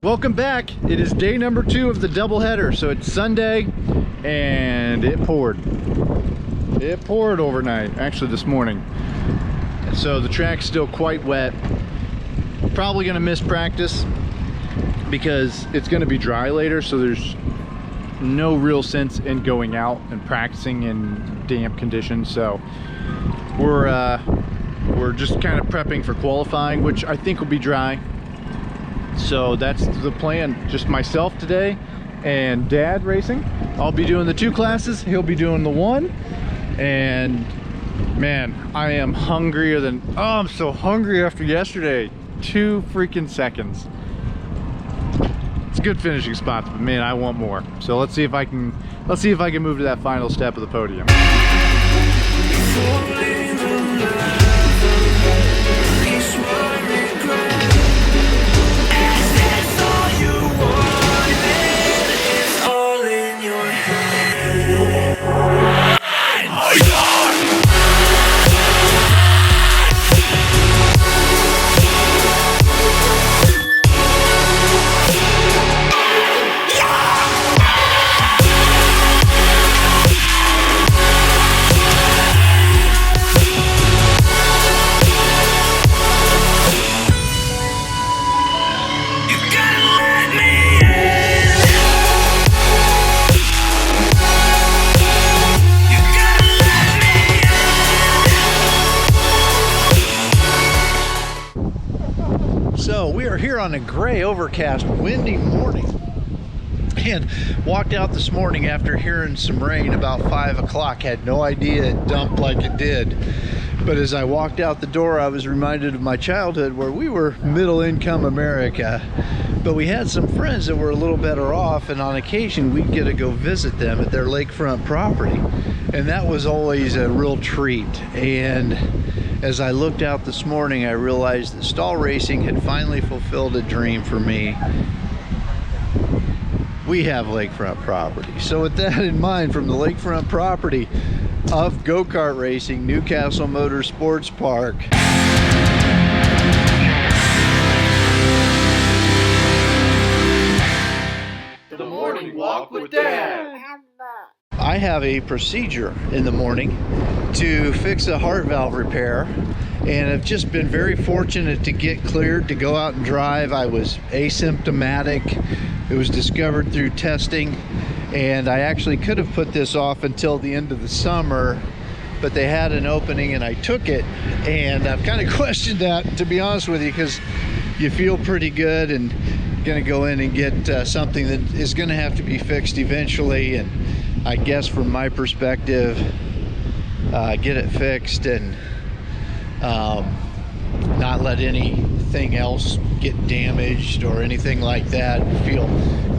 Welcome back. It is day number 2 of the doubleheader. So it's Sunday and it poured. It poured overnight, actually this morning. So the track's still quite wet. Probably gonna miss practice because it's gonna be dry later, so there's no real sense in going out and practicing in damp conditions. So we're just kind of prepping for qualifying, which I think will be dry. So that's the plan. Just myself today and Dad racing. I'll be doing the 2 classes, he'll be doing the 1. And man, I am hungrier than, oh, I'm so hungry after yesterday. 2 freaking seconds. It's a good finishing spots, but man, I want more. So let's see if I can move to that final step of the podium. So we are here on a gray, overcast, windy morning, and walked out this morning after hearing some rain about 5 o'clock. Had no idea it dumped like it did, but as I walked out the door, I was reminded of my childhood where we were middle-income America, but we had some friends that were a little better off, and on occasion we'd get to go visit them at their lakefront property, and that was always a real treat. And as I looked out this morning, I realized that Stahl Racing had finally fulfilled a dream for me. We have lakefront property. So with that in mind, from the lakefront property of go-kart racing, Newcastle Motor Sports Park, The Morning Walk with Dad. I have a procedure in the morning to fix a heart valve repair, and I've just been very fortunate to get cleared to go out and drive. I was asymptomatic. It was discovered through testing, and I actually could have put this off until the end of the summer, but they had an opening and I took it, and I've kind of questioned that, to be honest with you, because you feel pretty good and gonna go in and get something that is gonna have to be fixed eventually, and I guess from my perspective, get it fixed and not let anything else get damaged or anything like that. Feel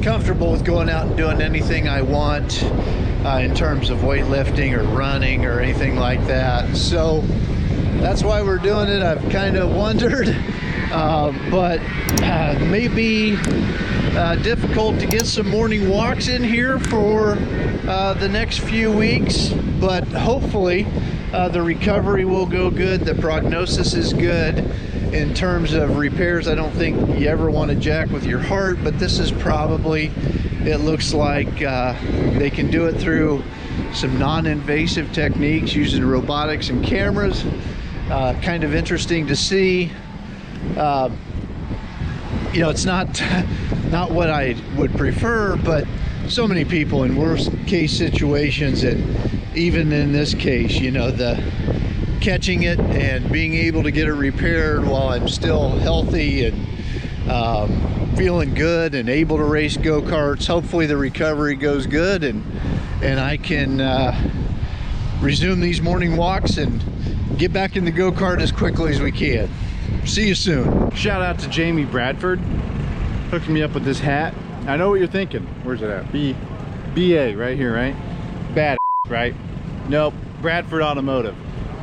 comfortable with going out and doing anything I want in terms of weightlifting or running or anything like that. So that's why we're doing it. I've kind of wondered, but maybe difficult to get some morning walks in here for the next few weeks, but hopefully the recovery will go good. The prognosis is good in terms of repairs. I don't think you ever want to jack with your heart, but this is probably, it looks like they can do it through some non-invasive techniques using robotics and cameras. Kind of interesting to see. You know, it's not what I would prefer, but so many people in worst case situations, and even in this case, you know, the catching it and being able to get it repaired while I'm still healthy and feeling good and able to race go-karts. Hopefully the recovery goes good and I can resume these morning walks and get back in the go-kart as quickly as we can. See you soon. Shout out to Jamie Bradford hooking me up with this hat. I know what you're thinking. Where's it at? BA right here, right? Bad, right? Nope. Bradford Automotive.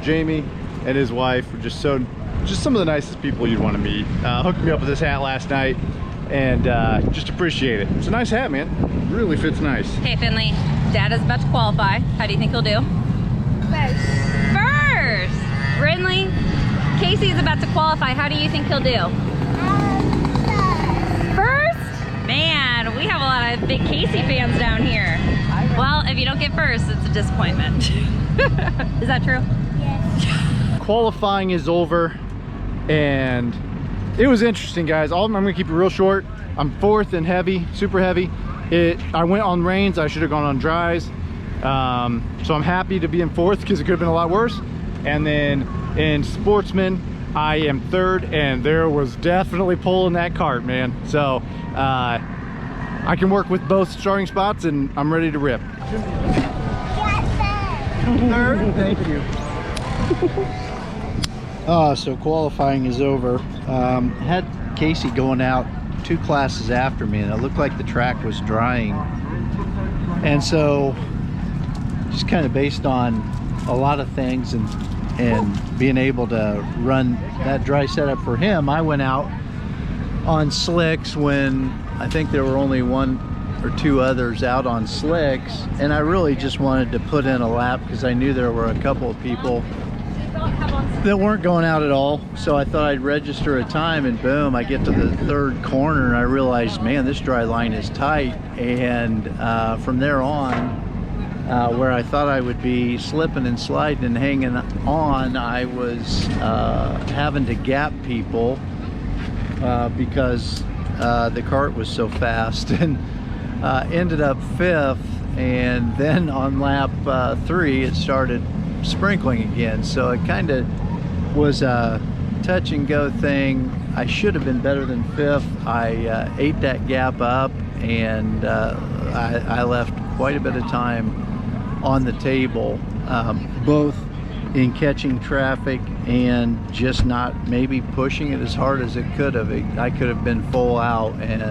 Jamie and his wife are just some of the nicest people you'd want to meet. Hooked me up with this hat last night, and just appreciate it. It's a nice hat, man. It really fits nice. Hey Finley, Dad is about to qualify. How do you think he'll do? First! Brindley, Kacy is about to qualify. How do you think he'll do? First? we have a lot of big Kacy fans down here. Well, if you don't get first, it's a disappointment. Is that true? Yes. Qualifying is over, and it was interesting, guys. I'm gonna keep it real short. I'm fourth in heavy, super heavy. I went on rains. I should have gone on dries. So I'm happy to be in fourth because it could have been a lot worse. And then in Sportsman, I am third, and there was definitely pulling that cart, man. So I can work with both starting spots, and I'm ready to rip. Third, thank you. So qualifying is over. Had Kacy going out 2 classes after me, and it looked like the track was drying. And so, just kind of based on a lot of things and being able to run that dry setup for him, I went out on slicks when I think there were only 1 or 2 others out on slicks, and I really just wanted to put in a lap because I knew there were a couple of people that weren't going out at all. So I thought I'd register a time, and boom, I get to the 3rd corner and I realized, man, this dry line is tight. And from there on, where I thought I would be slipping and sliding and hanging on, I was having to gap people because the cart was so fast, and ended up 5th. And then on lap 3 it started sprinkling again, so it kind of was a touch and go thing. I should have been better than 5th. I ate that gap up, and I left quite a bit of time on the table, both in catching traffic and just not maybe pushing it as hard as it could have. I could have been full out, and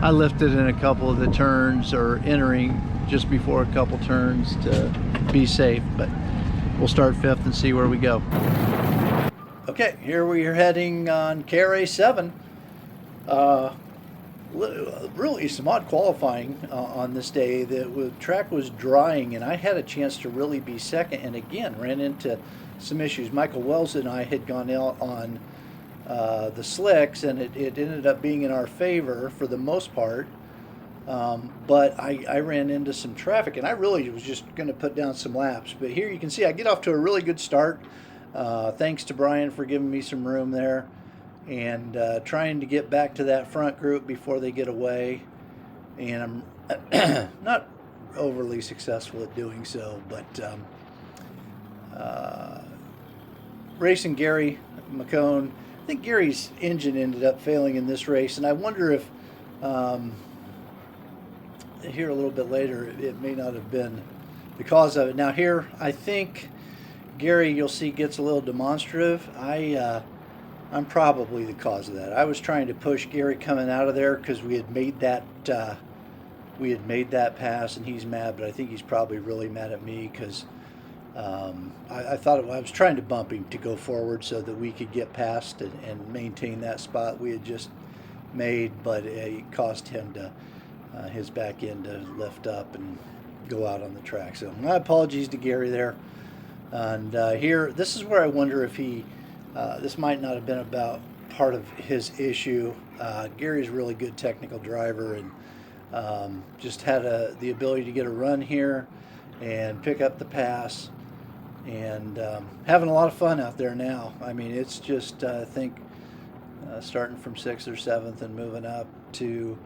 I lifted in a couple of the turns, or entering just before a couple turns to be safe. But we'll start 5th and see where we go. Okay, here we are heading on KRA7. Really some odd qualifying on this day. The track was drying, and I had a chance to really be second, and again ran into some issues. Michael Wells and I had gone out on the slicks, and it ended up being in our favor for the most part. But I ran into some traffic, and I really was just going to put down some laps. But here you can see I get off to a really good start. Thanks to Brian for giving me some room there, and trying to get back to that front group before they get away. And I'm not overly successful at doing so, but racing Gary McCone. I think Gary's engine ended up failing in this race, and I wonder if here a little bit later it may not have been the cause of it. Now here I think Gary, you'll see, gets a little demonstrative. I'm probably the cause of that. I was trying to push Gary coming out of there because we had made that pass, and he's mad, but I think he's probably really mad at me because I thought I was trying to bump him to go forward so that we could get past and maintain that spot we had just made, but it cost him to his back end to lift up and go out on the track. So my apologies to Gary there. And here, this is where I wonder if he, this might not have been about part of his issue. Gary's a really good technical driver, and just had the ability to get a run here and pick up the pass, and having a lot of fun out there now. I mean, it's just, I think, starting from 6th or 7th and moving up to,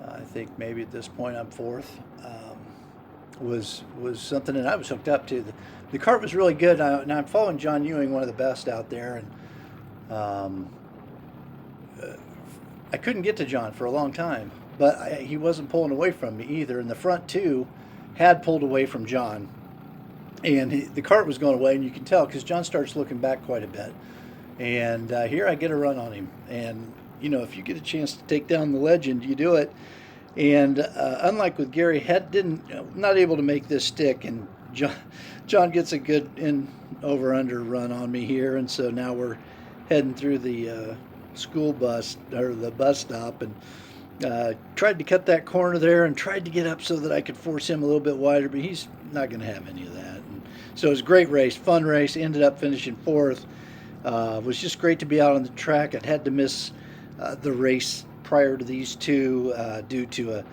I think maybe at this point I'm 4th, was something that I was hooked up to. The kart was really good. Now I'm following John Ewing, one of the best out there, and I couldn't get to John for a long time, but he wasn't pulling away from me either. And the front two had pulled away from John, and the kart was going away, and you can tell because John starts looking back quite a bit. And here I get a run on him, and you know, if you get a chance to take down the legend, you do it. And unlike with Gary, not able to make this stick, and John gets a good over-under run on me here, and so now we're heading through the school bus, or the bus stop, and tried to cut that corner there and tried to get up so that I could force him a little bit wider, but he's not going to have any of that. And so it was a great race, fun race, ended up finishing 4th. It was just great to be out on the track. I'd had to miss the race prior to these two due to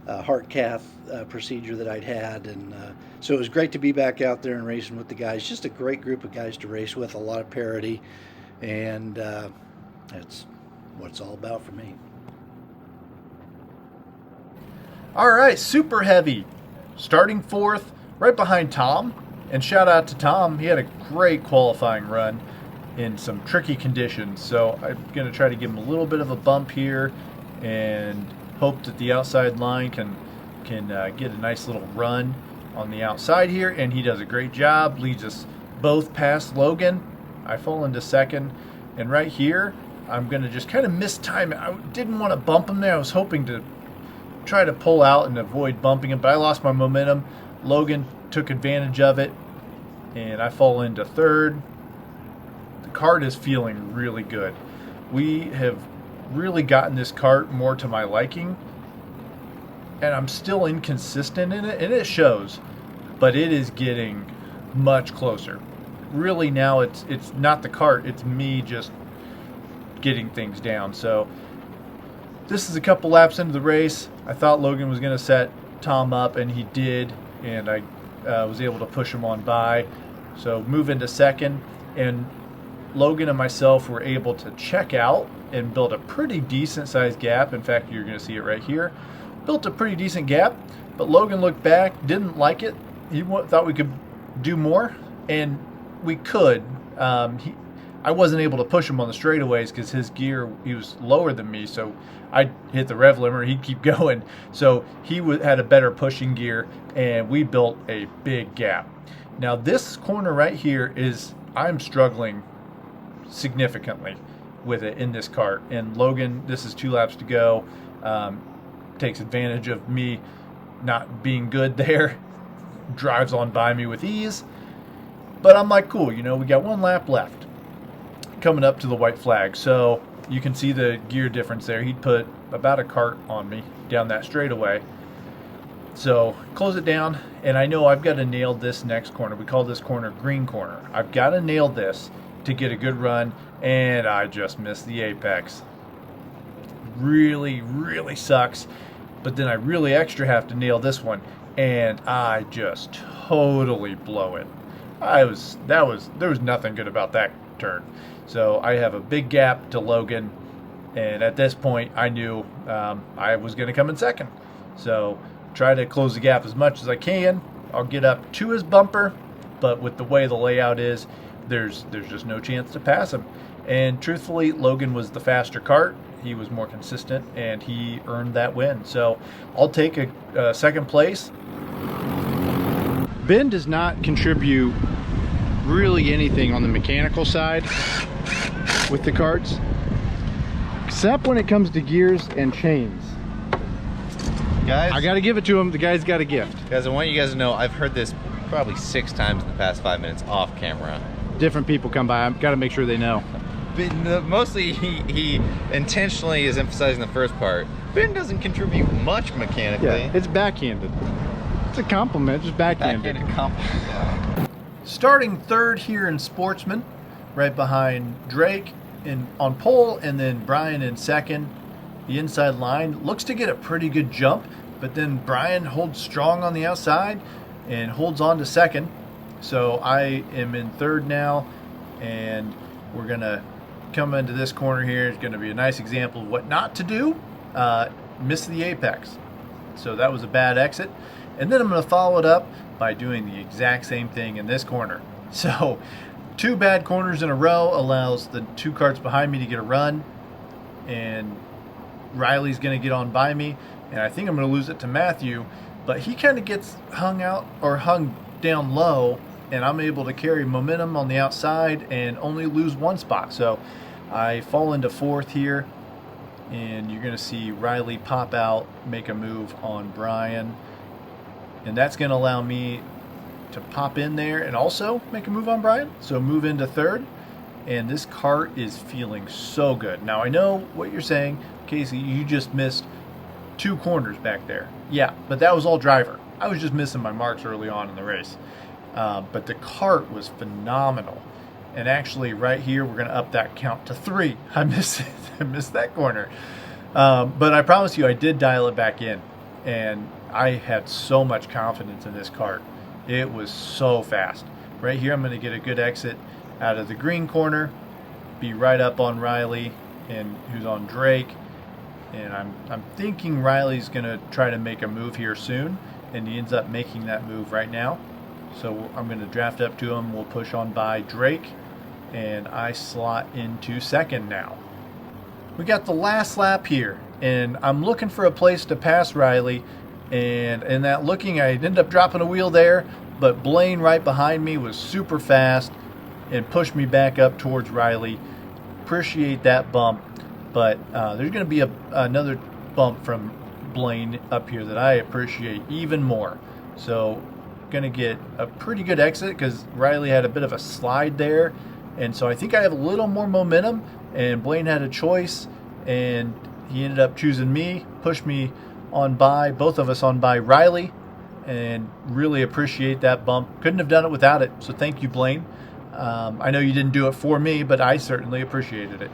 a heart cath procedure that I'd had, and so it was great to be back out there and racing with the guys. Just a great group of guys to race with, a lot of parity, and that's what it's all about for me. All right, super heavy, starting fourth, right behind Tom. And shout out to Tom. He had a great qualifying run in some tricky conditions. So I'm going to try to give him a little bit of a bump here and hope that the outside line can get a nice little run on the outside here. And he does a great job. Leads us both past Logan. I fall into second. And right here, I'm going to just kind of mistime it. I didn't want to bump him there. I was hoping to try to pull out and avoid bumping him, but I lost my momentum. Logan took advantage of it, and I fall into third. The kart is feeling really good. We have really gotten this kart more to my liking, and I'm still inconsistent in it, and it shows, but it is getting much closer. Really now it's not the kart, it's me just getting things down. So this is a couple laps into the race. I thought Logan was going to set Tom up, and he did, and I was able to push him on by. So move into second, and Logan and myself were able to check out and build a pretty decent sized gap. In fact, you're going to see it right here. Built a pretty decent gap, but Logan looked back, didn't like it. He thought we could do more, and we could. I wasn't able to push him on the straightaways because his gear, he was lower than me, so I'd hit the rev limiter, he'd keep going. So he had a better pushing gear, and we built a big gap. Now this corner right here I'm struggling significantly with it in this kart. And Logan, this is 2 laps to go, takes advantage of me not being good there, drives on by me with ease. But I'm like, cool, we got 1 lap left coming up to the white flag. So you can see the gear difference there. He'd put about a kart on me down that straightaway. So close it down, and I know I've got to nail this next corner. We call this corner green corner. I've got to nail this to get a good run, and I just missed the apex. Really, really sucks. But then I really extra have to nail this one, and I just totally blow it. There was nothing good about that turn. So I have a big gap to Logan, and at this point I knew I was going to come in second. So try to close the gap as much as I can. I'll get up to his bumper, but with the way the layout is, there's just no chance to pass him. And truthfully, Logan was the faster kart. He was more consistent, and he earned that win. So I'll take a second place. Ben does not contribute really anything on the mechanical side with the karts, except when it comes to gears and chains. Guys, I gotta give it to him. The guy's got a gift. Guys, I want you guys to know I've heard this probably 6 times in the past 5 minutes off camera. Different people come by. I've got to make sure they know. But mostly he intentionally is emphasizing the first part. Ben doesn't contribute much mechanically. Yeah, it's backhanded. It's a compliment, just backhanded. Backhanded compliment. Yeah. Starting third here in Sportsman, right behind Drake on pole, and then Brian in second. The inside line looks to get a pretty good jump, but then Brian holds strong on the outside and holds on to second. So I am in third now, and we're gonna come into this corner here. It's gonna be a nice example of what not to do. Miss the apex. So that was a bad exit. And then I'm gonna follow it up by doing the exact same thing in this corner. So 2 bad corners in a row allows the 2 karts behind me to get a run, and Riley's gonna get on by me, and I think I'm gonna lose it to Matthew, but he kind of gets hung down low, and I'm able to carry momentum on the outside and only lose 1 spot. So I fall into fourth here, and you're gonna see Riley pop out, make a move on Brian, and that's gonna allow me to pop in there and also make a move on Brian. So move into third, and this kart is feeling so good. Now I know what you're saying, Kacy, you just missed 2 corners back there. Yeah, but that was all driver. I was just missing my marks early on in the race. But the kart was phenomenal. And actually right here, we're gonna up that count to 3. I missed that corner. But I promise you, I did dial it back in, and I had so much confidence in this kart. It was so fast. Right here, I'm going to get a good exit out of the green corner, be right up on Riley, and who's on Drake. And I'm thinking Riley's going to try to make a move here soon, and he ends up making that move right now. So I'm going to draft up to him. We'll push on by Drake, and I slot into second now. We got the last lap here, and I'm looking for a place to pass Riley, and in that looking, I ended up dropping a wheel there, but Blaine right behind me was super fast and pushed me back up towards Riley. Appreciate that bump, but there's going to be another bump from Blaine up here that I appreciate even more. So going to get a pretty good exit because Riley had a bit of a slide there, and so I think I have a little more momentum, and Blaine had a choice, and he ended up choosing me, pushed me on by, both of us on by Riley, and really appreciate that bump. Couldn't have done it without it, so thank you, Blaine. I know you didn't do it for me, but I certainly appreciated it.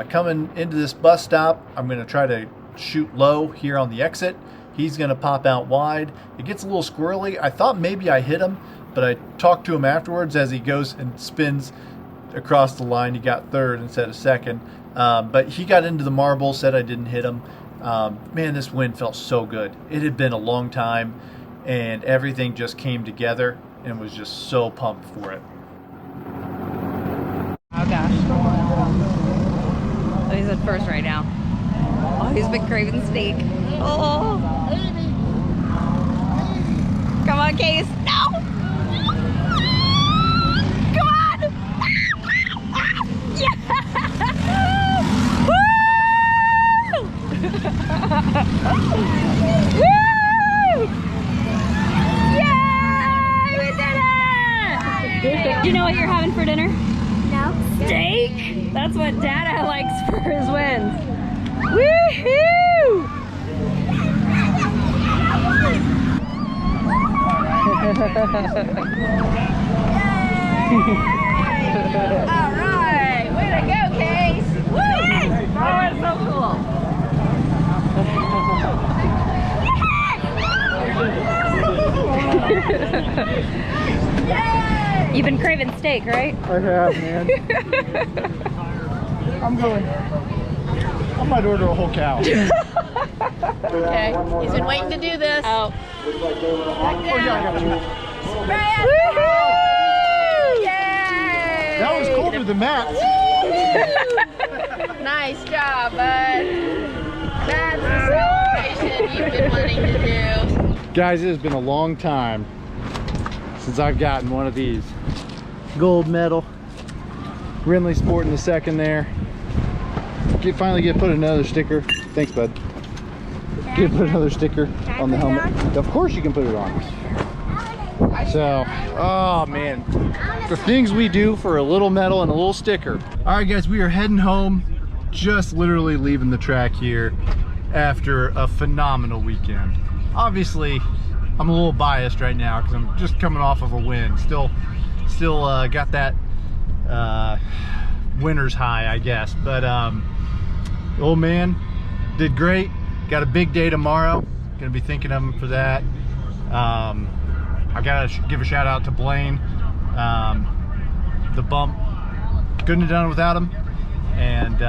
Coming into this bus stop, I'm going to try to shoot low here on the exit. He's going to pop out wide. It gets a little squirrely. I thought maybe I hit him, but I talked to him afterwards as he goes and spins across the line. He got third instead of second. But he got into the marble, said I didn't hit him. Man, this win felt so good. It had been a long time, and everything just came together, and was just so pumped for it. Oh gosh. Oh, he's at first right now. Oh, he's been craving steak. Oh. Come on, Case. No! Come on! Yeah! Woo! Woo! Yay! We did it! Do you know what you're having for dinner? No. Steak? That's what Dada likes for his wins. Woohoo! Alright, way to go, Case! Woo! Oh, it's so cool! You've been craving steak, right? I have, man. I might order a whole cow. Okay, he's been waiting to do this. Oh. Yeah, I got you. Woohoo! Yay! That was colder than Matt's. Nice job, bud. That's the celebration you've been wanting to do. Guys, it has been a long time since I've gotten one of these. Gold medal. Rinley sporting the second there. Finally get put another sticker. Thanks, bud. Get put another sticker on the helmet. Of course you can put it on. So, oh man, the things we do for a little medal and a little sticker. All right, guys, we are heading home. Just literally leaving the track here after a phenomenal weekend. Obviously, I'm a little biased right now because I'm just coming off of a win. Still got that winner's high, I guess. But old man did great. Got a big day tomorrow. Gonna be thinking of him for that. I gotta give a shout out to Blaine. The bump, couldn't have done it without him. And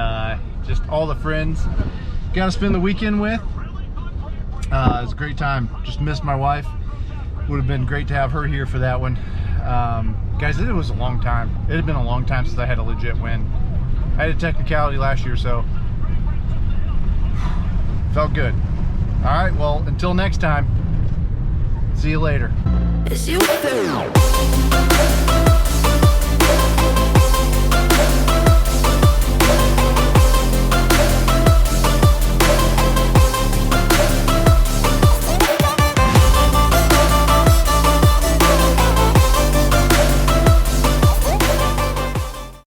just all the friends gotta spend the weekend with. It was a great time. Just missed my wife. Would have been great to have her here for that one. Guys, it was a long time. It had been a long time since I had a legit win. I had a technicality last year, so felt good. All right, well, until next time, see you later. It's you.